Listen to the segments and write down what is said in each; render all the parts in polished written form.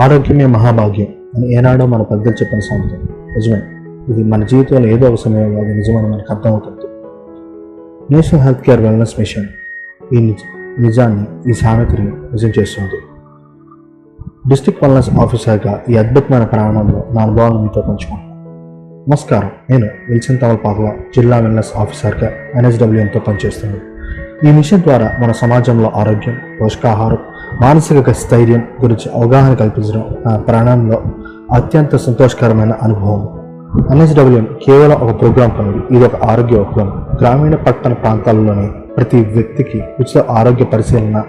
ఆరోగ్యమే మహాభాగ్యం అని ఏనాడో మన పెద్దలు చెప్పిన సామెత నిజమే. ఇది మన జీవితంలో ఏదో ఒక సమయంలో అది నిజమని మనకు అర్థమవుతుంది. National health care wellness mission ఈ సామెతని నిజం చేస్తుంది. డిస్ట్రిక్ట్ వెల్నెస్ ఆఫీసర్గా ఈ అద్భుతమైన ప్రయాణంలో నా అనుభవాలను మీతో పంచుకుంటాను. నమస్కారం, నేను విల్సన్ తవల్పాకల జిల్లా వెల్నెస్ ఆఫీసర్గా NSWMతో పనిచేస్తున్నాను. ఈ మిషన్ ద్వారా మన సమాజంలో ఆరోగ్యం, పోషకాహారం, మానసిక స్థైర్యం గురించి అవగాహన కల్పించడం నా ప్రాణంలో అత్యంత సంతోషకరమైన అనుభవం. NSWM కేవలం ఒక ప్రోగ్రాం కాదు, ఇది ఒక ఆరోగ్య ఉపక్రమం. గ్రామీణ పట్టణ ప్రాంతాల్లోని ప్రతి వ్యక్తికి ఉచిత ఆరోగ్య పరిశీలన,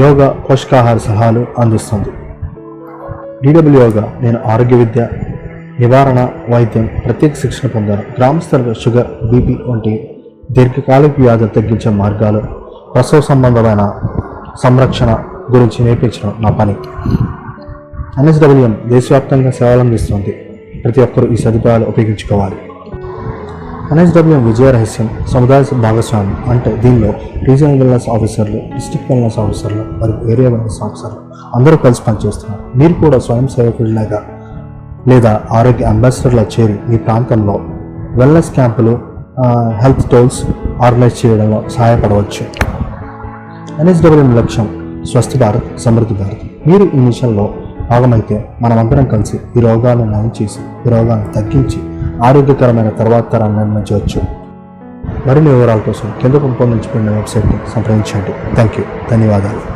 యోగా, పోషకాహార సలహాలు అందిస్తుంది. DW యోగా నేను ఆరోగ్య విద్య, నివారణ, వైద్యం, ప్రత్యేక శిక్షణ పొందాను. గ్రామస్తులకు షుగర్, BP వంటి దీర్ఘకాలిక వ్యాధులు తగ్గించే మార్గాలు, ప్రసవ సంబంధమైన సంరక్షణ గురించి నేర్పించడం నా పని. NSWM దేశవ్యాప్తంగా సేవలు అందిస్తుంది. ప్రతి ఒక్కరూ ఈ సదుపాయాలు ఉపయోగించుకోవాలి. NSWM విజయ రహస్యం సముదాయ భాగస్వామ్యం. అంటే దీనిలో రీజనల్ వెల్నెస్ ఆఫీసర్లు, డిస్ట్రిక్ట్ వెల్నెస్ ఆఫీసర్లు మరియు ఏరియా వెల్నెస్ ఆఫీసర్లు అందరూ కలిసి పనిచేస్తున్నారు. మీరు కూడా స్వయం సేవకుడిలాగా లేదా ఆరోగ్య అంబాసిడర్లా చేరి మీ ప్రాంతంలో వెల్నెస్ క్యాంపులు, హెల్త్ టోల్స్ ఆర్గనైజ్ చేయడంలో సహాయపడవచ్చు. NSWM లక్ష్యం స్వస్థ భారత్, సమృద్ధి భారత్. మీరు ఈ మిషన్లో భాగమైతే మనమందరం కలిసి ఈ రోగాలను నయం చేసి, ఈ రోగాలను తగ్గించి ఆరోగ్యకరమైన తర్వాత తరాన్ని నిర్మించవచ్చు. మరిన్ని వివరాల కోసం కింద పొందించుకున్న వెబ్సైట్ని సంప్రదించండి. Thank you. ధన్యవాదాలు.